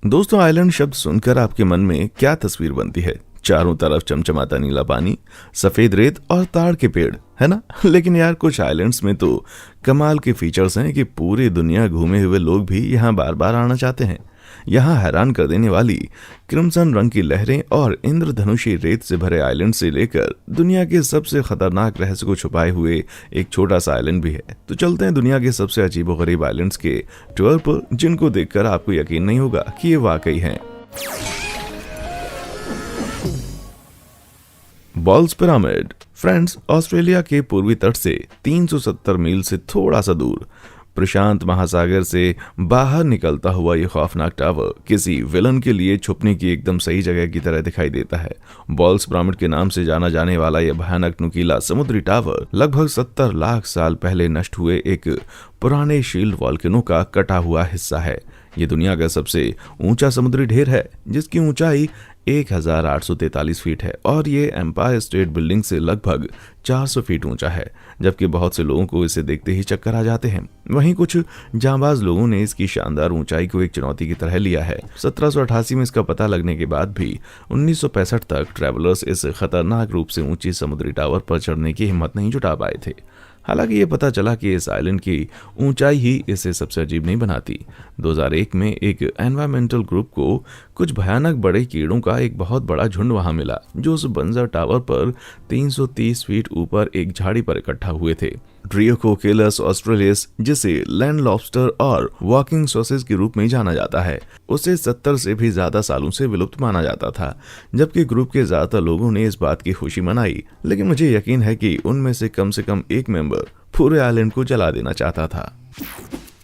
दोस्तों, आइलैंड शब्द सुनकर आपके मन में क्या तस्वीर बनती है? चारों तरफ चमचमाता नीला पानी, सफेद रेत और ताड़ के पेड़, है ना? लेकिन यार, कुछ आइलैंड्स में तो कमाल के फीचर्स हैं कि पूरी दुनिया घूमे हुए लोग भी यहाँ बार बार आना चाहते हैं। यहाँ हैरान कर देने वाली क्रिम्सन रंग की लहरें और इंद्रधनुषी रेत से भरे आइलैंड से लेकर दुनिया के सबसे खतरनाक रहस्य को छुपाए हुए एक छोटा सा आइलैंड भी है। तो चलते हैं दुनिया के सबसे अजीबोगरीब आइलैंड्स के टूर पर, जिनको देखकर आपको यकीन नहीं होगा कि ये वाकई हैं। Balls pyramid. फ्रेंड्स, ऑस्ट्रेलिया के पूर्वी तट से 370 मील से थोड़ा सा दूर प्रशांत महासागर से बाहर निकलता हुआ ये खौफनाक टावर किसी विलन के लिए छुपने की एकदम सही जगह की तरह दिखाई देता है। बॉल्स पिरामिड के नाम से जाना जाने वाला यह भयानक नुकीला समुद्री टावर लगभग 70 लाख साल पहले नष्ट हुए एक पुराने शील्ड वॉल्केनो का कटा हुआ हिस्सा है। ये दुनिया का सबसे ऊंचा समुद्री ढेर है, जिसकी ऊंचाई 1843 फीट है और ये एम्पायर स्टेट बिल्डिंग से लगभग 400 फीट ऊंचा है, जबकि बहुत से लोगों को इसे देखते ही चक्कर आ जाते हैं। वहीं कुछ जांबाज लोगों ने इसकी शानदार ऊंचाई को एक चुनौती की तरह लिया है। 1788 में इसका पता लगने के बाद भी 1965 तक ट्रैवलर्स इस खतरनाक रूप से ऊंची समुद्री टावर पर चढ़ने की हिम्मत नहीं जुटा पाए थे। हालांकि ये पता चला कि इस आइलैंड की ऊंचाई ही इसे सबसे अजीब नहीं बनाती। 2001 में एक एनवायरमेंटल ग्रुप को कुछ भयानक बड़े कीड़ों का एक बहुत बड़ा झुंड वहां मिला, जो उस बंजर टावर पर 330 फीट ऊपर एक झाड़ी पर इकट्ठा हुए थे। ड्रियोकोकेलस ऑस्ट्रेलियस, जिसे लैंड लॉबस्टर और वॉकिंग सॉसेज के रूप में जाना जाता है, उसे 70 से भी ज्यादा सालों से विलुप्त माना जाता था। जबकि ग्रुप के ज्यादातर लोगों ने इस बात की खुशी मनाई, लेकिन मुझे यकीन है कि उनमें से कम एक मेंबर पूरे आइलैंड को जला देना चाहता था।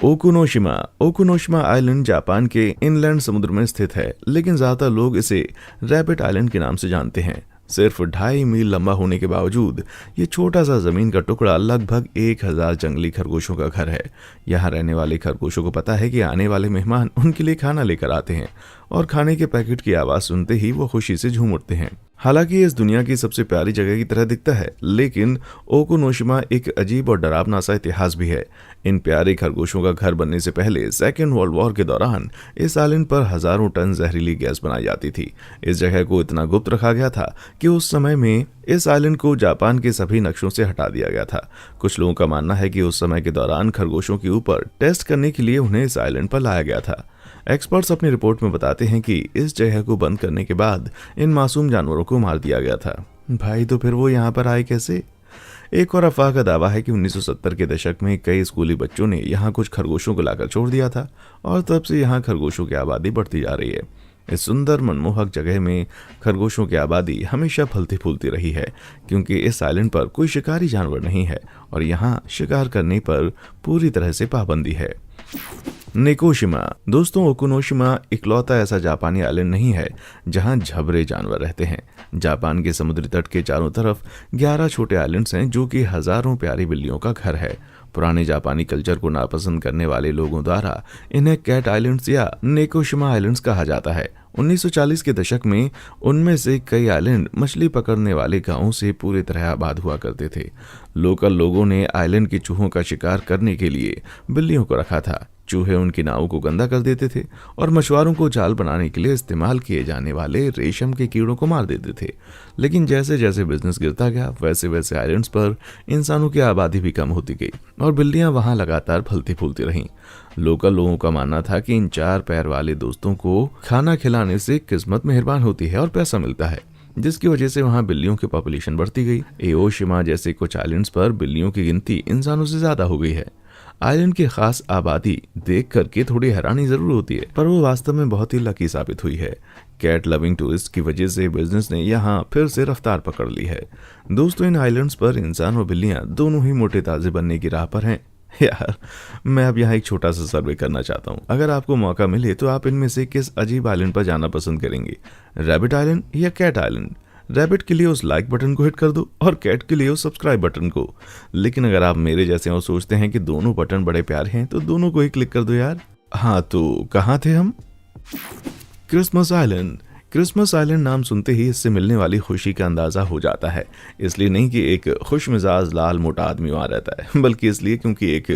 ओकुनोशिमा आइलैंड जापान के इनलैंड समुद्र में स्थित है, लेकिन ज्यादातर लोग इसे रैबिट आइलैंड के नाम से जानते हैं। सिर्फ 2.5 मील लंबा होने के बावजूद ये छोटा सा जमीन का टुकड़ा लगभग 1000 जंगली खरगोशों का घर है। यहाँ रहने वाले खरगोशों को पता है कि आने वाले मेहमान उनके लिए खाना लेकर आते हैं और खाने के पैकेट की आवाज सुनते ही वो खुशी से झूम उठते हैं। हालांकि इस दुनिया की सबसे प्यारी जगह की तरह दिखता है, लेकिन ओकुनोशिमा एक अजीब और डरावना सा इतिहास भी है। इन प्यारे खरगोशों का घर बनने से पहले सेकेंड वर्ल्ड वॉर के दौरान इस आइलैंड पर हजारों टन जहरीली गैस बनाई जाती थी। इस जगह को इतना गुप्त रखा गया था कि उस समय में इस आइलैंड को जापान के सभी नक्शों से हटा दिया गया था। कुछ लोगों का मानना है कि उस समय के दौरान खरगोशों के ऊपर टेस्ट करने के लिए उन्हें इस आइलैंड पर लाया गया था। एक्सपर्ट्स अपनी रिपोर्ट में बताते हैं कि इस जगह को बंद करने के बाद इन मासूम जानवरों को मार दिया गया था। भाई, तो फिर वो यहाँ पर आए कैसे? एक और अफवाह का दावा है कि 1970 के दशक में कई स्कूली बच्चों ने यहाँ कुछ खरगोशों को लाकर छोड़ दिया था और तब से यहाँ खरगोशों की आबादी बढ़ती जा रही है। इस सुंदर मनमोहक जगह में खरगोशों की आबादी हमेशा फलती फूलती रही है, क्योंकि इस आइलैंड पर कोई शिकारी जानवर नहीं है और यहाँ शिकार करने पर पूरी तरह से पाबंदी है। निकोशिमा। दोस्तों, ओकुनोशिमा इकलौता ऐसा जापानी आइलैंड नहीं है जहां झबरे जानवर रहते हैं। जापान के समुद्री तट के चारों तरफ 11 छोटे आइलैंड्स हैं, जो कि हजारों प्यारी बिल्लियों का घर है। पुराने जापानी कल्चर को नापसंद करने वाले लोगों द्वारा इन्हें कैट आइलैंड्स या निकोशिमा आइलैंड्स कहा जाता है। 1940 के दशक में उनमें से कई आइलैंड मछली पकड़ने वाले गांवों से पूरी तरह आबाद हुआ करते थे। लोकल लोगों ने आइलैंड के चूहों का शिकार करने के लिए बिल्लियों को रखा था। चूहे उनकी नावों को गंदा कर देते थे और मछुआरों को जाल बनाने के लिए इस्तेमाल किए जाने वाले रेशम के कीड़ों को मार देते थे। लेकिन जैसे जैसे बिजनेस गिरता गया, वैसे वैसे आइलैंड्स पर इंसानों की आबादी भी कम होती गई और बिल्लियां वहां लगातार फलती फूलती रहीं। लोकल लोगों का मानना था कि इन 4 पैर वाले दोस्तों को खाना खिलाने से किस्मत मेहरबान होती है और पैसा मिलता है, जिसकी वजह से वहां बिल्लियों की पॉपुलेशन बढ़ती गई। एओशिमा जैसे कुछ आइलैंड्स पर बिल्लियों की गिनती इंसानों से ज्यादा हो गई है। आइलैंड की खास आबादी देख करके थोड़ी हैरानी जरूर होती है, पर वो वास्तव में बहुत ही लकी साबित हुई है। कैट लविंग टूरिस्ट की वजह से बिजनेस ने यहाँ फिर से रफ्तार पकड़ ली है। दोस्तों, इन आइलैंड्स पर इंसान और बिल्लियां दोनों ही मोटे ताजे बनने की राह पर हैं। यार, मैं अब यहाँ एक छोटा सा सर्वे करना चाहता हूँ। अगर आपको मौका मिले तो आप इनमें से किस अजीब आइलैंड पर जाना पसंद करेंगे? रैबिट आइलैंड या कैट आइलैंड? रैबिट के लिए उस लाइक बटन को हिट कर दो और कैट के लिए उस सब्सक्राइब बटन को। लेकिन अगर आप मेरे जैसे और सोचते हैं कि दोनों बटन बड़े प्यारे हैं, तो दोनों को ही क्लिक कर दो यार। हाँ, तो कहाँ थे हम? Christmas island. क्रिसमस आइलैंड नाम सुनते ही इससे मिलने वाली खुशी का अंदाजा हो जाता है। इसलिए नहीं कि एक खुश मिजाज लाल मोटा आदमी वहाँ रहता है, बल्कि इसलिए क्योंकि एक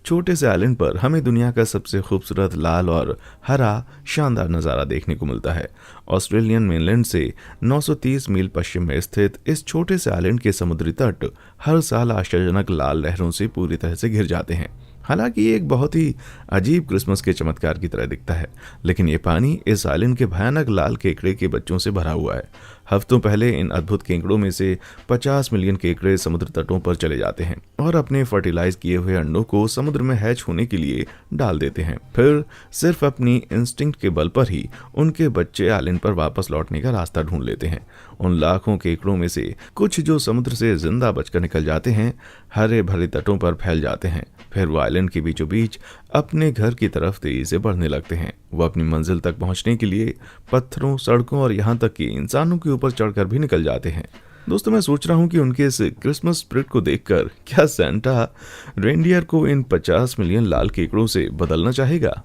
छोटे से आइलैंड पर हमें दुनिया का सबसे खूबसूरत लाल और हरा शानदार नज़ारा देखने को मिलता है। ऑस्ट्रेलियन मेनलैंड से 930 मील पश्चिम में स्थित इस छोटे से आइलैंड के समुद्री तट हर साल आश्चर्यजनक लाल लहरों से पूरी तरह से घिर जाते हैं। हालांकि ये एक बहुत ही अजीब क्रिसमस के चमत्कार की तरह दिखता है, लेकिन ये पानी इस आइलैंड के भयानक लाल केकड़े के बच्चों से भरा हुआ है। हफ्तों पहले इन अद्भुत केकड़ों में से 50 मिलियन केकड़े समुद्र तटों पर चले जाते हैं और अपने फर्टिलाइज किए हुए अंडों को समुद्र में हैच होने के लिए डाल देते हैं। फिर सिर्फ अपनी इंस्टिंक्ट के बल पर ही उनके बच्चे आइलैंड पर वापस लौटने का रास्ता ढूंढ लेते हैं। उन लाखों केकड़ों में से कुछ जो समुद्र से जिंदा बचकर निकल जाते हैं, हरे भरे तटों पर फैल जाते हैं। फिर वो आइलैंड के बीचों बीच अपने घर की तरफ तेजी से बढ़ने लगते हैं। वो अपनी मंजिल तक पहुंचने के लिए पत्थरों, सड़कों और यहाँ तक कि इंसानों के ऊपर चढ़कर भी निकल जाते हैं। दोस्तों, मैं सोच रहा हूँ कि उनके इस क्रिसमस स्पिरिट को देखकर क्या सेंटा रेनडियर को इन 50 मिलियन लाल केकड़ों से बदलना चाहेगा।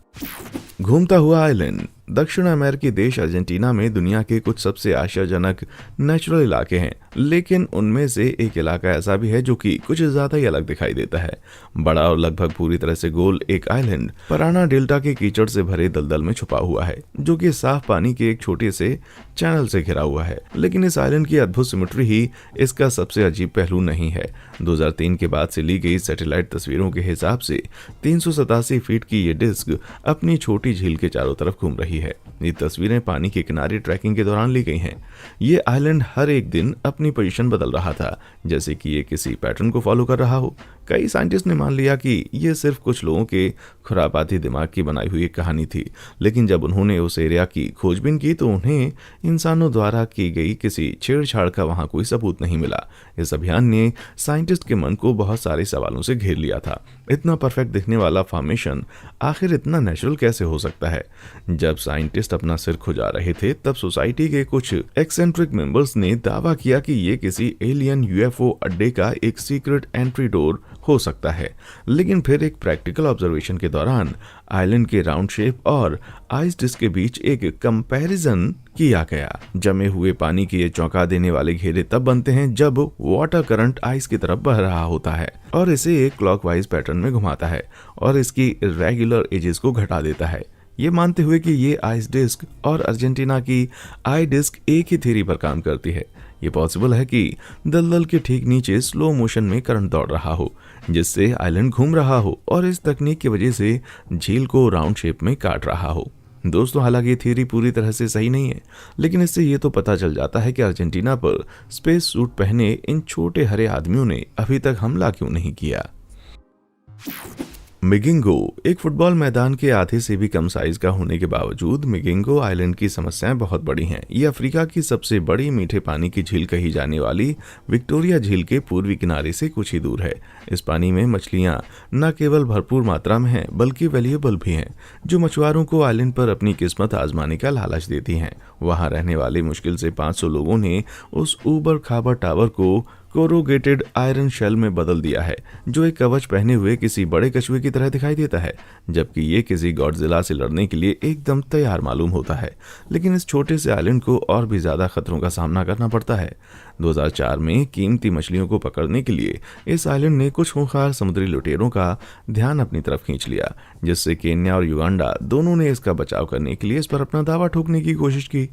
घूमता हुआ आइलैंड। दक्षिण अमेरिकी देश अर्जेंटीना में दुनिया के कुछ सबसे आश्चर्यजनक नेचुरल इलाके हैं, लेकिन उनमें से एक इलाका ऐसा भी है जो कि कुछ ज्यादा ही अलग दिखाई देता है। बड़ा और लगभग पूरी तरह से गोल एक आइलैंड पराना डेल्टा के कीचड़ से भरे दलदल में छुपा हुआ है, जो कि साफ पानी के एक छोटे से चैनल से घिरा हुआ है। लेकिन इस आइलैंड की अद्भुत सिमेट्री ही इसका सबसे अजीब पहलू नहीं है। 2003 के बाद से ली गई सैटेलाइट तस्वीरों के हिसाब से 387 फीट की ये डिस्क अपनी छोटी झील के चारों तरफ घूम रही है। ये तस्वीरें पानी के किनारे ट्रैकिंग के दौरान ली गई हैं। ये आइलैंड हर एक दिन अपनी पोजीशन बदल रहा था, जैसे कि ये किसी पैटर्न को फॉलो कर रहा हो। कई साइंटिस्ट ने मान लिया कि ये सिर्फ कुछ लोगों के खुरापाती दिमाग की बनाई हुई एक कहानी थी, लेकिन जब उन्होंने उस एरिया की खोजबीन की तो उन्हें इंसानों द्वारा की गई किसी छेड़छाड़ का वहां कोई सबूत नहीं मिला। इस अभियान ने साइंटिस्ट के मन को बहुत सारे सवालों से घेर लिया था। इतना परफेक्ट दिखने वाला फॉर्मेशन आखिर इतना नेचुरल कैसे हो सकता है? जब साइंटिस्ट अपना सिर खुजा रहे थे, तब सोसाइटी के कुछ एक्सेंट्रिक मेंबर्स ने दावा किया कि ये किसी एलियन यूएफओ अड्डे का एक सीक्रेट एंट्री डोर हो सकता है। लेकिन फिर एक प्रैक्टिकल ऑब्जर्वेशन के दौरान आइलैंड के राउंड शेप और आइस डिस्क के बीच एक कंपैरिजन किया गया। जमे हुए पानी के ये चौंका देने वाले घेरे तब बनते हैं जब वाटर करंट आइस की तरफ बह रहा होता है और इसे एक क्लॉकवाइज पैटर्न में घुमाता है और इसकी रेगुलर एजेस को घटा देता है। ये मानते हुए कि ये आइस डिस्क और अर्जेंटीना की आई डिस्क एक ही थ्योरी पर काम करती है, ये पॉसिबल है कि दलदल के ठीक नीचे स्लो मोशन में करंट दौड़ रहा हो, जिससे आइलैंड घूम रहा हो और इस तकनीक की वजह से झील को राउंड शेप में काट रहा हो। दोस्तों, हालांकि ये थ्योरी पूरी तरह से सही नहीं है, लेकिन इससे ये तो पता चल जाता है कि अर्जेंटीना पर स्पेस सूट पहने इन छोटे हरे आदमियों ने अभी तक हमला क्यों नहीं किया। मिगिंगो एक फुटबॉल मैदान के आधे से भी कम साइज का होने के बावजूद मिगिंगो आइलैंड की समस्याएं बहुत बड़ी हैं। ये अफ्रीका की सबसे बड़ी मीठे पानी की झील कही जाने वाली विक्टोरिया झील के पूर्वी किनारे से कुछ ही दूर है। इस पानी में मछलियां न केवल भरपूर मात्रा में हैं, बल्कि वैल्यूएबल भी हैं, जो मछुआरों को आइलैंड पर अपनी किस्मत आजमाने का लालच देती हैं। वहां रहने वाले मुश्किल से 500 लोगों ने उस ऊबड़ खाबड़ टावर को कोरोगेटेड आयरन शेल में बदल दिया है, जो एक कवच पहने हुए किसी बड़े कछुए की तरह दिखाई देता है, जबकि ये किसी गॉडजिला से लड़ने के लिए एकदम तैयार मालूम होता है। लेकिन इस छोटे से आइलैंड को और भी ज्यादा खतरों का सामना करना पड़ता है। 2004 में कीमती मछलियों को पकड़ने के लिए इस आइलैंड ने कुछ खूंखार समुद्री लुटेरों का ध्यान अपनी तरफ खींच लिया, जिससे केन्या और युगांडा दोनों ने इसका बचाव करने के लिए इस पर अपना दावा ठोकने की कोशिश की।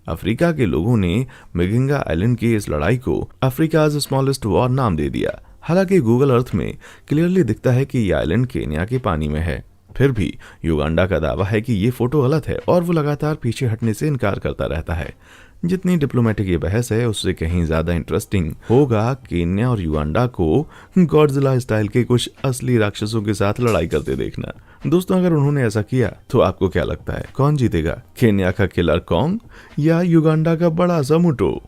अफ्रीका के लोगों ने मिगिंगा आइलैंड की इस लड़ाई को अफ्रीकाज स्मॉलेस्ट वॉर नाम दे दिया। हालांकि गूगल अर्थ में क्लियरली दिखता है कि ये आइलैंड केन्या के पानी में है। फिर भी युगांडा का दावा है कि ये फोटो गलत है और वो लगातार पीछे हटने से इनकार करता रहता है। जितनी डिप्लोमेटिक ये बहस है, उससे कहीं ज्यादा इंटरेस्टिंग होगा केन्या और युगांडा को गॉडजिला स्टाइल के कुछ असली राक्षसों के साथ लड़ाई करते देखना। दोस्तों, अगर उन्होंने ऐसा किया तो आपको क्या लगता है, कौन जीतेगा, केन्या का किलर कॉन्ग या युगांडा का बड़ा सा मुटो?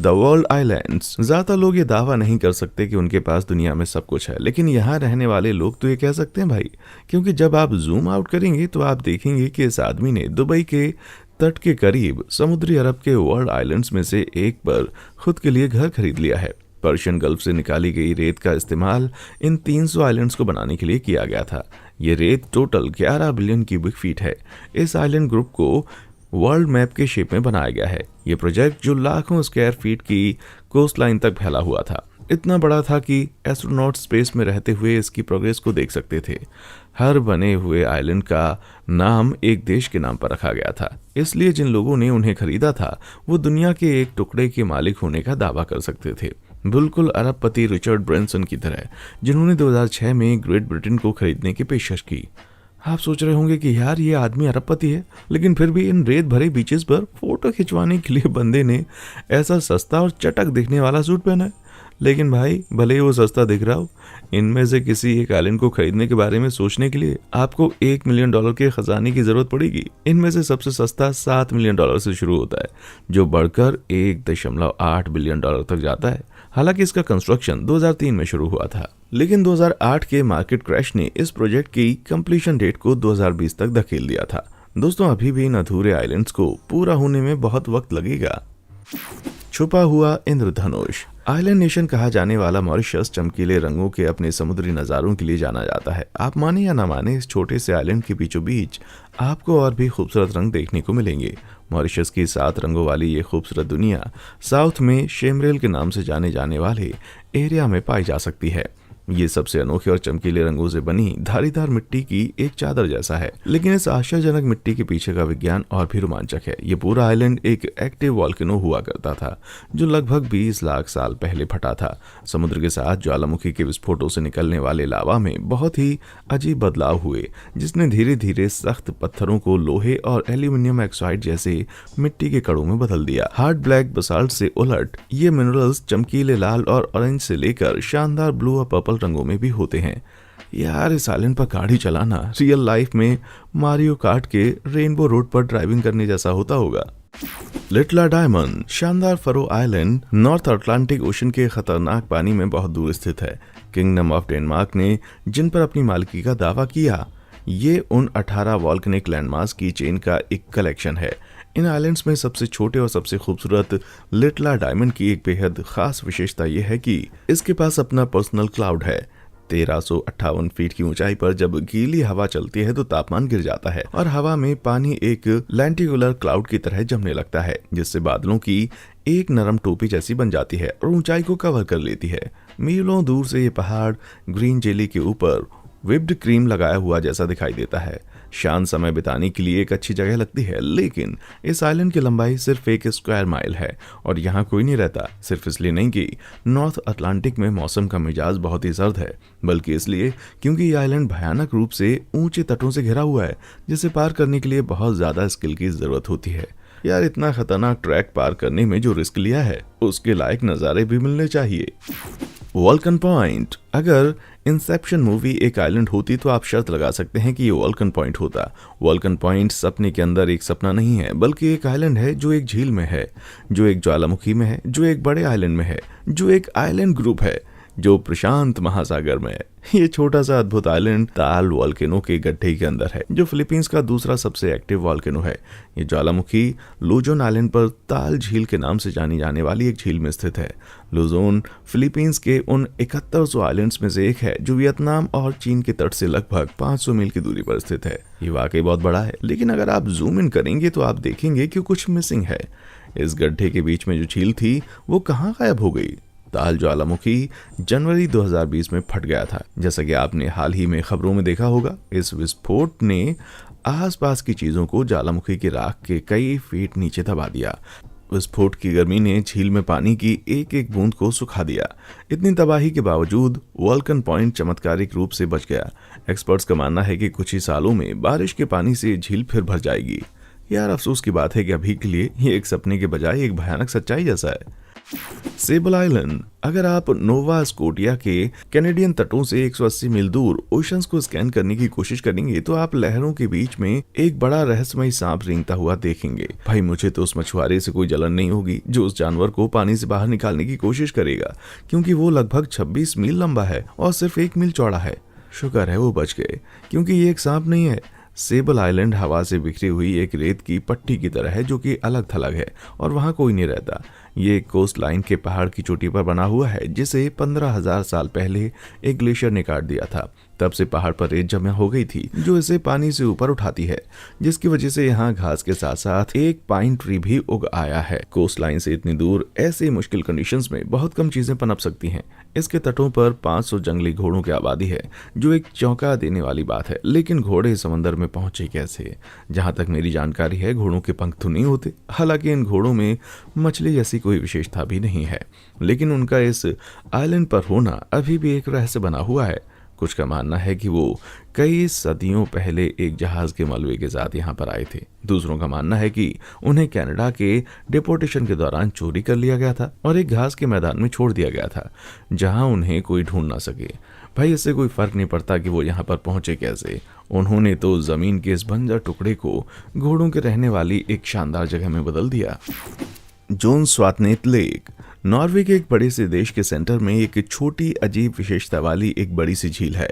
The world islands. ज्यादा लोग ये दावा नहीं कर सकते कि उनके पास दुनिया में सब कुछ है, लेकिन यहाँ रहने वाले लोग तो ये कह सकते हैं भाई, क्योंकि जब आप जूम आउट करेंगे तो आप देखेंगे कि इस आदमी ने दुबई के तट के करीब समुद्री अरब के वर्ल्ड आइलैंड्स में से एक पर खुद के लिए घर खरीद लिया है। पर्शियन गल्फ से निकाली गई रेत का इस्तेमाल इन 300 आइलैंड्स को बनाने के लिए किया गया था। ये रेत टोटल 11 बिलियन क्यूबिक फीट है। इस आइलैंड ग्रुप को वर्ल्ड मैप के शेप में बनाया गया है। ये प्रोजेक्ट जो लाखों स्क्वायर फीट की कोस्ट लाइन तक फैला हुआ था, इतना बड़ा था कि एस्ट्रोनॉट स्पेस में रहते हुए इसकी प्रोग्रेस को देख सकते थे। हर बने हुए आइलैंड का नाम एक देश के नाम पर रखा गया था, इसलिए जिन लोगों ने उन्हें खरीदा था वो दुनिया के एक टुकड़े के मालिक होने का दावा कर सकते थे, बिल्कुल अरबपति रिचर्ड ब्रैंसन की तरह, जिन्होंने 2006 में ग्रेट ब्रिटेन को खरीदने की पेशकश की। आप सोच रहे होंगे कि यार ये आदमी अरबपति है, लेकिन फिर भी इन रेत भरे बीचेस पर फोटो खिंचवाने के लिए बंदे ने ऐसा सस्ता और चटक दिखने वाला सूट पहना है। लेकिन भाई, भले ही वो सस्ता दिख रहा हो, इनमें से किसी एक आइलैंड को खरीदने के बारे में सोचने के लिए आपको $1 मिलियन के खजाने की जरूरत पड़ेगी। इनमें से सबसे सस्ता $7 मिलियन से शुरू होता है, जो बढ़कर $1.8 बिलियन तक जाता है। हालांकि इसका कंस्ट्रक्शन 2003 में शुरू हुआ था, लेकिन 2008 के मार्केट क्रैश ने इस प्रोजेक्ट की कंप्लीशन डेट को 2020 तक धकेल दिया था। दोस्तों, अभी भी इन अधूरे आइलैंड्स को पूरा होने में बहुत वक्त लगेगा। छुपा हुआ इंद्रधनुष। आइलैंड नेशन कहा जाने वाला मॉरिशस चमकीले रंगों के अपने समुद्री नज़ारों के लिए जाना जाता है। आप माने या ना माने, इस छोटे से आइलैंड के बीचों बीच आपको और भी खूबसूरत रंग देखने को मिलेंगे। मॉरिशस की 7 रंगों वाली ये खूबसूरत दुनिया साउथ में शेमरेल के नाम से जाने जाने वाले एरिया में पाई जा सकती है। ये सबसे अनोखे और चमकीले रंगों से बनी धारीदार मिट्टी की एक चादर जैसा है, लेकिन इस आश्चर्यजनक मिट्टी के पीछे का विज्ञान और भी रोमांचक है। ये पूरा आइलैंड एक एक्टिव वॉल्केनो हुआ करता था, जो लगभग 20 लाख साल पहले फटा था। समुद्र के साथ ज्वालामुखी के विस्फोटों से निकलने वाले लावा में बहुत ही अजीब बदलाव हुए, जिसने धीरे धीरे सख्त पत्थरों को लोहे और एल्यूमिनियम ऑक्साइड जैसे मिट्टी के कणों में बदल दिया। हार्ड ब्लैक बसाल्ट से उलट ये मिनरल्स चमकीले लाल और ऑरेंज से लेकर शानदार ब्लू और पर्पल रंगों में भी होते हैं। यार, इस आइलैंड पर गाड़ी चलाना रियल लाइफ में मारियो कार्ट के रेनबो रोड पर ड्राइविंग करने जैसा होता होगा। लिटला डायमंड। शानदार furrow island north Atlantic ocean के खतरनाक पानी में बहुत दूर स्थित है। किंगडम ऑफ डेनमार्क ने जिन पर अपनी मालिकी का दावा किया, ये उन 18 वॉल्केनिक लैंडमार्क्स की चेन का एक कलेक्शन है। इन आइलैंड्स में सबसे छोटे और सबसे खूबसूरत लिटला डायमंड की एक बेहद खास विशेषता यह है कि इसके पास अपना पर्सनल क्लाउड है। 1358 फीट की ऊंचाई पर जब गीली हवा चलती है तो तापमान गिर जाता है और हवा में पानी एक लेंटिकुलर क्लाउड की तरह जमने लगता है, जिससे बादलों की एक नरम टोपी जैसी बन जाती है और ऊंचाई को कवर कर लेती है। मीलों दूर से ये पहाड़ ग्रीन जेली के ऊपर व्हिप्ड क्रीम लगाया हुआ जैसा दिखाई देता है। शांत समय बिताने के लिए एक अच्छी जगह लगती है, लेकिन इस आइलैंड की लंबाई सिर्फ 1 स्क्वायर माइल है और यहाँ कोई नहीं रहता। सिर्फ इसलिए नहीं कि नॉर्थ अटलांटिक में मौसम का मिजाज बहुत ही सर्द है, बल्कि इसलिए क्योंकि ये आइलैंड भयानक रूप से ऊंचे तटों से घिरा हुआ है, जिसे पार करने के लिए बहुत ज्यादा स्किल की जरूरत होती है। यार, इतना खतरनाक ट्रैक पार करने में जो रिस्क लिया है, उसके लायक नज़ारे भी मिलने चाहिए। वॉल्कन पॉइंट। अगर इंसेप्शन मूवी एक आइलैंड होती तो आप शर्त लगा सकते हैं कि ये वॉल्कन पॉइंट होता। वॉल्कन पॉइंट सपने के अंदर एक सपना नहीं है, बल्कि एक आइलैंड है जो एक झील में है, जो एक ज्वालामुखी में है, जो एक बड़े आइलैंड में है, जो एक आइलैंड ग्रुप है, जो प्रशांत महासागर में है। ये छोटा सा अद्भुत आइलैंड ताल वॉल्केनो के गड्ढे के अंदर है, जो फिलीपींस का दूसरा सबसे एक्टिव वॉल्केनो है। ये ज्वालामुखी लुजोन आइलैंड पर ताल झील के नाम से जानी जाने वाली एक झील में स्थित है। लुजोन फिलीपींस के उन 7100 आइलैंड्स में से एक है, जो वियतनाम और चीन के तट से लगभग 500 मील की दूरी पर स्थित है। ये वाकई बहुत बड़ा है, लेकिन अगर आप जूम इन करेंगे तो आप देखेंगे कि कुछ मिसिंग है। इस गड्ढे के बीच में जो झील थी वो कहाँ गायब हो गई? ताल ज्वालामुखी जनवरी 2020 में फट गया था, जैसा कि आपने हाल ही में खबरों में देखा होगा। इस विस्फोट ने आसपास की चीजों को ज्वालामुखी की राख के कई फीट नीचे दबा दिया। विस्फोट की गर्मी ने झील में पानी की एक एक बूंद को सुखा दिया। इतनी तबाही के बावजूद वॉल्कन पॉइंट चमत्कारिक रूप से बच गया। एक्सपर्ट्स का मानना है कि कुछ ही सालों में बारिश के पानी से झील फिर भर जाएगी। यार, अफसोस की बात है कि अभी के लिए ये एक सपने के बजाय एक भयानक सच्चाई जैसा है। सेबल आइलैंड। अगर आप नोवा स्कोटिया के कैनेडियन तटों से 180 मील दूर ओशंस को स्कैन करने की कोशिश करेंगे तो आप लहरों के बीच में एक बड़ा रहस्यमयी सांप रेंगता हुआ देखेंगे। भाई, मुझे तो उस मछुआरे से कोई जलन नहीं होगी जो उस जानवर को पानी से बाहर निकालने की कोशिश करेगा, क्योंकि वो लगभग 26 मील लंबा है और सिर्फ 1 मील चौड़ा है। शुक्र है वो बच गए, क्योंकि ये एक सांप नहीं है। सेबल आइलैंड हवा से बिखरी हुई एक रेत की पट्टी की तरह है, जो कि अलग थलग है और वहां कोई नहीं रहता। ये कोस्ट लाइन के पहाड़ की चोटी पर बना हुआ है, जिसे 15,000 साल पहले एक ग्लेशियर ने काट दिया था। तब से पहाड़ पर रेत जमा हो गई थी जो इसे पानी से ऊपर उठाती है, जिसकी वजह से यहाँ घास के साथ साथ एक पाइन ट्री भी उग आया है। कोस्ट लाइन से इतनी दूर ऐसे मुश्किल कंडीशंस में बहुत कम चीजें पनप सकती हैं। इसके तटों पर 500 जंगली घोड़ों की आबादी है, जो एक चौंका देने वाली बात है। लेकिन घोड़े समंदर में पहुंचे कैसे? जहां तक मेरी जानकारी है, घोड़ों के पंख तो नहीं होते। हालांकि इन घोड़ों में मछली जैसी कोई विशेषता भी नहीं है, लेकिन उनका इस आइलैंड पर होना अभी भी एक रहस्य बना हुआ है। कुछ का मानना है कि वो कई सदियों पहले एक जहाज के मलबे के साथ यहाँ पर आए थे। दूसरों का मानना है कि उन्हें कनाडा के डिपोर्टेशन के दौरान चोरी कर लिया गया था और एक घास के मैदान में छोड़ दिया गया था, जहाँ उन्हें कोई ढूंढ ना सके। भाई, इससे कोई फर्क नहीं पड़ता कि वो यहाँ पर पहुंचे कैसे। उन्होंने तो जमीन के इस बंजर टुकड़े को घोड़ों के रहने वाली एक शानदार जगह में बदल दिया। जोन स्वातनेत लेक नॉर्वे के एक बड़े से देश के सेंटर में एक छोटी अजीब विशेषता वाली एक बड़ी सी झील है।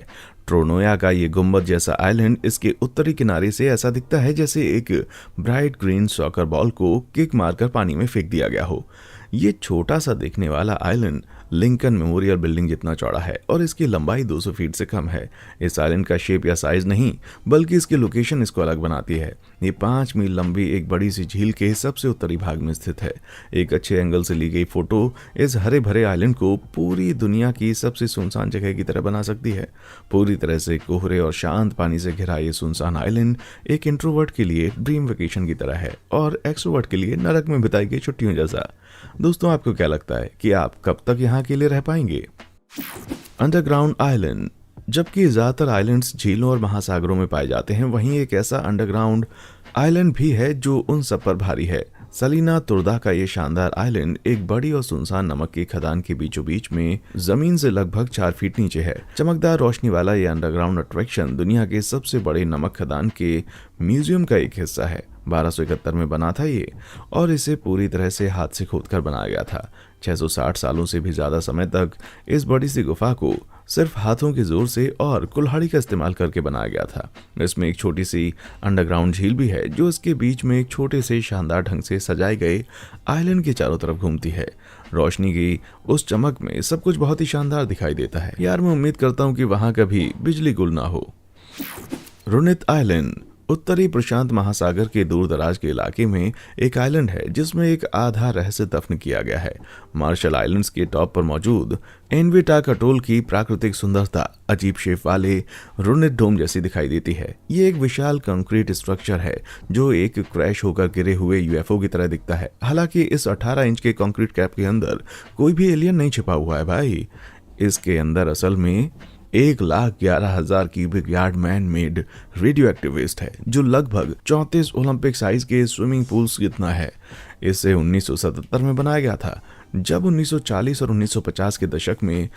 ट्रोनोया का ये गुंबद जैसा आइलैंड इसके उत्तरी किनारे से ऐसा दिखता है जैसे एक ब्राइट ग्रीन सॉकर बॉल को किक मारकर पानी में फेंक दिया गया हो। ये छोटा सा दिखने वाला आइलैंड लिंकन मेमोरियल बिल्डिंग जितना चौड़ा है और इसकी लंबाई 200 फीट से कम है। इस आइलैंड का शेप या साइज नहीं, बल्कि इसकी लोकेशन इसको अलग बनाती है। ये 5 मील लंबी एक बड़ी सी झील के सबसे उत्तरी भाग में स्थित है। एक अच्छे एंगल से ली गई फोटो इस हरे भरे आइलैंड को पूरी दुनिया की सबसे सुनसान जगह की तरह बना सकती है। पूरी तरह से कोहरे और शांत पानी से घिरा ये सुनसान आइलैंड एक इंट्रोवर्ट के लिए ड्रीम वेकेशन की तरह है और एक्सट्रोवर्ट के लिए नरक में बिताई गई छुट्टियों जैसा। दोस्तों, आपको क्या लगता है कि आप कब तक यहाँ के लिए रह पाएंगे? Underground island. जबकि ज्यादातर आइलैंड्स झीलों और महासागरों में पाए जाते हैं, वहीं एक ऐसा अंडरग्राउंड आइलैंड भी है जो उन सब पर भारी है। सलीना तुर्दा का ये शानदार आइलैंड एक बड़ी और सुनसान नमक की खदान के बीचों बीच में जमीन से लगभग 4 फीट नीचे है। चमकदार रोशनी वाला ये अंडरग्राउंड अट्रैक्शन दुनिया के सबसे बड़े नमक खदान के म्यूजियम का एक हिस्सा है। 1271 में बना था ये और इसे पूरी तरह से हाथ से खोदकर बनाया गया था। 660 सालों से भी ज्यादा समय तक इस बड़ी सी गुफा को सिर्फ हाथों के जोर से और कुल्हाड़ी का इस्तेमाल करके बनाया गया था। इसमें एक छोटी सी अंडरग्राउंड झील भी है जो इसके बीच में एक छोटे से शानदार ढंग से सजाए गए आइलैंड के चारों तरफ घूमती है। रोशनी की उस चमक में सब कुछ बहुत ही शानदार दिखाई देता है। यार, मैं उम्मीद करता हूँ कि वहां कभी बिजली गुल ना हो। रुनित आइलैंड उत्तरी प्रशांत महासागर के दूर दराज के इलाके में एक आइलैंड है जिसमें एक आधा रहस्य दफन किया गया है। मार्शल आइलैंड्स के टॉप पर मौजूद एनविटाक अटोल की प्राकृतिक सुंदरता अजीब शेप वाले रुनित डोम जैसी दिखाई देती है। ये एक विशाल कंक्रीट स्ट्रक्चर है जो एक क्रैश होकर गिरे हुए यूएफओ की तरह दिखता है। हालांकि इस 18 इंच के कंक्रीट कैप के अंदर कोई भी एलियन नहीं छिपा हुआ है भाई। इसके अंदर असल में 1,11,000 cubic yard man made radioactive waste है जो लगभग 34 ओलंपिक साइज के स्विमिंग पूल्स जितना है। इसे 1977 में बनाया गया था, जब 1940 और 1950 के दशक में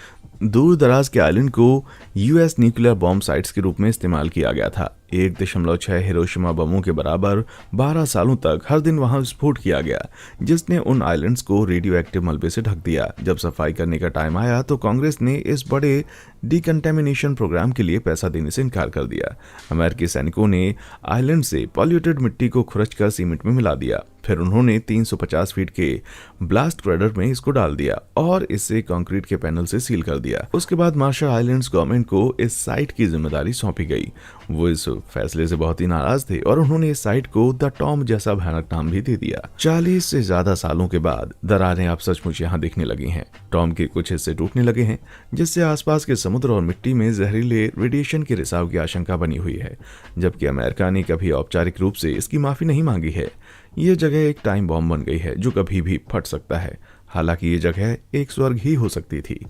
दूर दराज के आइलैंड को यूएस न्यूक्लियर बॉम्ब साइट्स के रूप में इस्तेमाल किया गया था। 1.6 हिरोशिमा बमों के बराबर 12 सालों तक हर दिन वहां विस्फोट किया गया, जिसने उन आइलैंड्स को रेडियो एक्टिव मलबे से ढक दिया। जब सफाई करने का टाइम आया तो कांग्रेस ने इस बड़े डिकंटेमिनेशन प्रोग्राम के लिए पैसा देने से इनकार कर दिया। अमेरिकी सैनिकों ने आइलैंड से पॉल्यूटेड मिट्टी को खुरचकर सीमेंट में मिला दिया। फिर उन्होंने 350 फीट के ब्लास्ट क्रेडर में इसको डाल दिया और इसे कंक्रीट के पैनल से सील कर दिया। उसके बाद मार्शल आइलैंड्स गवर्नमेंट को इस साइट की जिम्मेदारी सौंपी गई। वो इस फैसले से बहुत ही नाराज थे और उन्होंने इस साइट को द टॉम जैसा भयानक नाम भी दे दिया। 40 से ज्यादा सालों के बाद दरारें अब सचमुच यहाँ दिखने लगी हैं। टॉम के कुछ हिस्से टूटने लगे हैं, जिससे आसपास के समुद्र और मिट्टी में जहरीले रेडिएशन के रिसाव की आशंका बनी हुई है, जबकि अमेरिका ने कभी औपचारिक रूप से इसकी माफी नहीं मांगी है। ये जगह एक टाइम बॉम्ब बन गई है जो कभी भी फट सकता है। हालांकि ये जगह एक स्वर्ग ही हो सकती थी।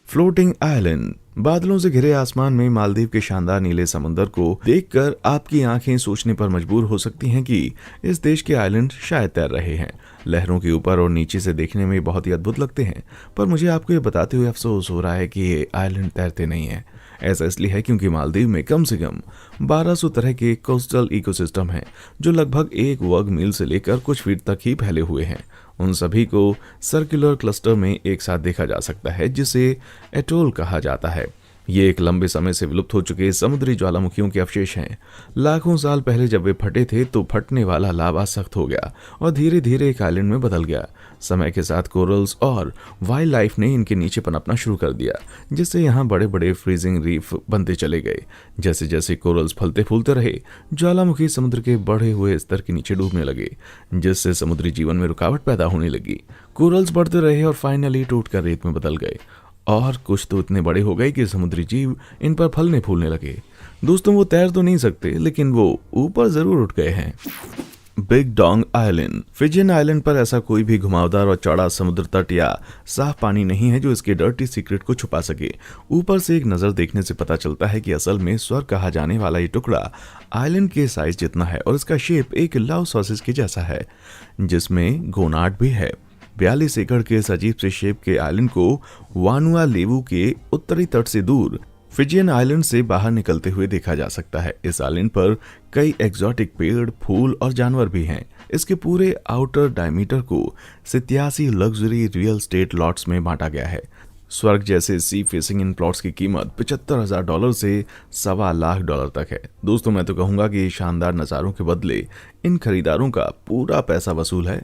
Floating island. बादलों से घिरे आसमान में मालदीव के शानदार नीले समुद्र को देखकर आपकी आंखें सोचने पर मजबूर हो सकती हैं कि इस देश के आइलैंड शायद तैर रहे हैं। लहरों के ऊपर और नीचे से देखने में बहुत ही अद्भुत लगते हैं, पर मुझे आपको ये बताते हुए अफसोस हो रहा है कि ये आइलैंड तैरते नहीं हैं। ऐसा इसलिए है क्योंकि मालदीव में कम से कम 1200 तरह के कोस्टल इकोसिस्टम हैं, जो लगभग 1 वर्ग मील से लेकर कुछ फीट तक ही फैले हुए हैं। उन सभी को सर्कुलर क्लस्टर में एक साथ देखा जा सकता है, जिसे एटोल कहा जाता है। ये एक लंबे समय से विलुप्त हो चुके समुद्री ज्वालामुखियों के अवशेष हैं। लाखों साल पहले जब वे फटे थे तो फटने वाला लावा सख्त हो गया और धीरे धीरे एक आइलैंड में बदल गया। समय के साथ कोरल्स और वाइल्ड लाइफ ने इनके नीचे पनपना शुरू कर दिया, जिससे यहाँ बड़े बड़े फ्रीजिंग रीफ बनते चले गए। जैसे जैसे कोरल्स फलते फूलते रहे, ज्वालामुखी समुद्र के बढ़े हुए स्तर के नीचे डूबने लगे, जिससे समुद्री जीवन में रुकावट पैदा होने लगी। कोरल्स बढ़ते रहे और फाइनली टूटकर रेत में बदल गए, और कुछ तो इतने बड़े हो गए कि समुद्री जीव इन पर फलने फूलने लगे। दोस्तों, वो तैर तो नहीं सकते, लेकिन वो ऊपर जरूर उठ गए हैं। Big Dong Island. Fijian island पर ऐसा कोई भी घुमावदार और चौड़ा समुद्र तट या साफ पानी नहीं है जो इसके डर्टी सीक्रेट को छुपा सके। ऊपर से एक नजर देखने से पता चलता है कि असल में स्वर्ग कहा जाने वाला ये टुकड़ा आइलैंड के साइज जितना है और इसका शेप एक लव सॉसेज के जैसा है, जिसमें गोनाड भी है। 42 एकड़ के इस अजीब से शेप के आइलैंड को वानुआलेवु के उत्तरी तट से दूर फिजियन आइलैंड से बाहर निकलते हुए देखा जा सकता है। इस आइलैंड पर कई एक्सोटिक पेड़, फूल और जानवर भी हैं। इसके पूरे आउटर डायमीटर को 87 लग्जरी रियल स्टेट लॉट्स में बांटा गया है। स्वर्ग जैसे सी फेसिंग इन प्लॉट्स की कीमत $75,000 से $1.25 तक है। दोस्तों, मैं तो कहूंगा कि शानदार नज़ारों के बदले इन खरीदारों का पूरा पैसा वसूल है।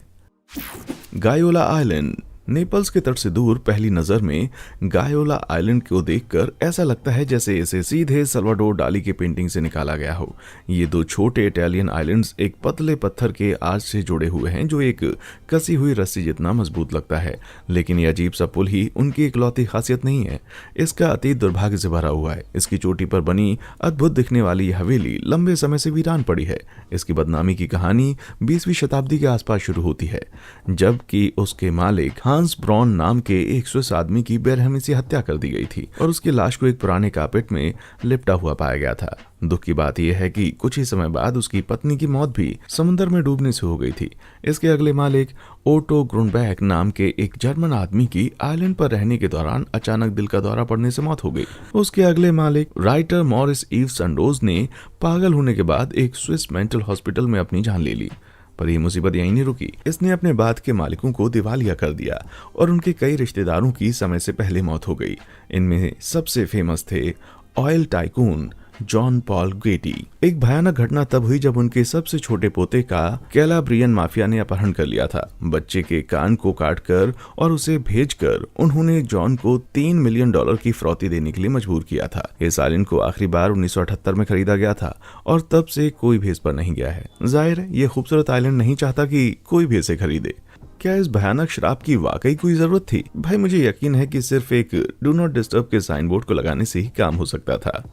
गायोला आइलैंड। नेपल्स के तट से दूर पहली नजर में गायोला आइलैंड को देखकर ऐसा लगता है जैसे इसे सीधे सल्वाडोर डाली के पेंटिंग से निकाला गया हो। ये दो छोटे इटालियन आइलैंड्स एक पतले पत्थर के आर्च से जुड़े हुए हैं जो एक कसी हुई रस्सी जितना मजबूत लगता है, लेकिन ये अजीब सा पुल ही उनकी इकलौती खासियत नहीं है। इसका अतीत दुर्भाग्य से भरा हुआ है। इसकी चोटी पर बनी अद्भुत दिखने वाली यह हवेली लंबे समय से वीरान पड़ी है। इसकी बदनामी की कहानी 20वीं शताब्दी के आसपास शुरू होती है, जबकि उसके मालिक हांस ब्रॉन नाम के एक स्विस आदमी की बेरहमी से हत्या कर दी गई थी और उसकी लाश को एक पुराने कार्पेट में लिपटा हुआ पाया गया था। दुख की बात यह है कि कुछ ही समय बाद उसकी पत्नी की मौत भी समुद्र में डूबने से हो गई थी। इसके अगले मालिक ओटो ग्रुनबैक नाम के एक जर्मन आदमी की आइलैंड पर रहने के दौरान अचानक दिल का दौरा पड़ने से मौत हो गई। उसके अगले मालिक राइटर मॉरिस ईव संडोज ने पागल होने के बाद एक स्विस मेंटल हॉस्पिटल में अपनी जान ले ली। पर यह मुसीबत यहीं नहीं रुकी। इसने अपने बाद के मालिकों को दिवालिया कर दिया और उनके कई रिश्तेदारों की समय से पहले मौत हो गई। इनमें सबसे फेमस थे oil tycoon John Paul Getty. एक भयानक घटना तब हुई जब उनके सबसे छोटे पोते का कैलाब्रियन माफिया ने अपहरण कर लिया था। बच्चे के कान को काटकर और उसे भेजकर उन्होंने जॉन को $3 मिलियन की फिरौती देने के लिए मजबूर किया था। इस आइलैंड को आखिरी बार 1978 में खरीदा गया था और तब से कोई भी इस पर नहीं गया है। जाहिर है ये खूबसूरत आइलैंड नहीं चाहता कि कोई भी इसे खरीदे। क्या इस भयानक श्राप की वाकई कोई जरूरत थी? भाई, मुझे यकीन है कि सिर्फ एक डू नॉट डिस्टर्ब के साइन बोर्ड को लगाने से ही काम हो सकता था।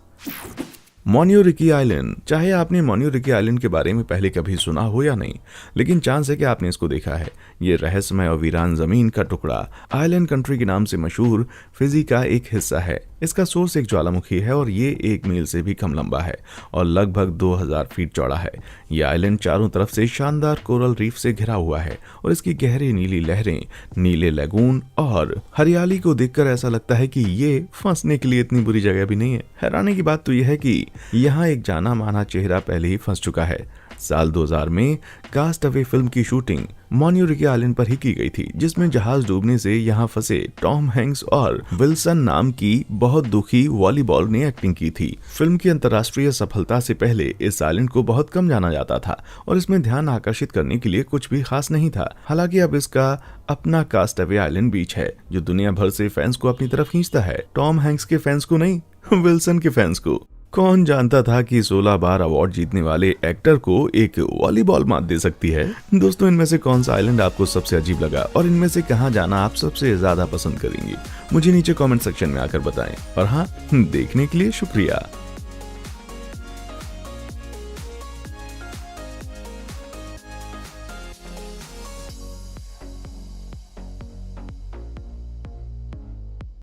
मोनियोरिकी आइलैंड। चाहे आपने मोनियोरिकी आइलैंड के बारे में पहले कभी सुना हो या नहीं, लेकिन चांस है कि आपने इसको देखा है। ये रहस्यमय और वीरान जमीन का टुकड़ा आइलैंड कंट्री के नाम से मशहूर फिजी का एक हिस्सा है। इसका सोर्स एक ज्वालामुखी है और ये 1 मील से भी कम लंबा है और लगभग 2000 फीट चौड़ा है। ये आइलैंड चारों तरफ से शानदार कोरल रीफ से घिरा हुआ है और इसकी गहरी नीली लहरें, नीले लगून और हरियाली को देखकर ऐसा लगता है कि ये फंसने के लिए इतनी बुरी जगह भी नहीं है। हैरानी की बात तो यह है कि यहाँ एक जाना माना चेहरा पहले ही फंस चुका है। साल 2000 में कास्ट अवे फिल्म की शूटिंग मोनियोरिकी आइलैंड पर ही की गई थी, जिसमें जहाज डूबने से यहाँ फंसे टॉम हैंक्स और विल्सन नाम की बहुत दुखी वॉलीबॉल ने एक्टिंग की थी। फिल्म की अंतर्राष्ट्रीय सफलता से पहले इस आइलैंड को बहुत कम जाना जाता था और इसमें ध्यान आकर्षित करने के लिए कुछ भी खास नहीं था। हालांकि अब इसका अपना कास्ट अवे आइलैंड बीच है जो दुनिया भर से फैंस को अपनी तरफ खींचता है। टॉम हैंक्स के फैंस को नहीं, विल्सन के फैंस को। कौन जानता था कि 16 बार अवार्ड जीतने वाले एक्टर को एक वॉलीबॉल मात दे सकती है। दोस्तों, इनमें से कौन सा आइलैंड आपको सबसे अजीब लगा और इनमें से कहां जाना आप सबसे ज्यादा पसंद करेंगे? मुझे नीचे कमेंट सेक्शन में आकर बताएं। और हाँ, देखने के लिए शुक्रिया।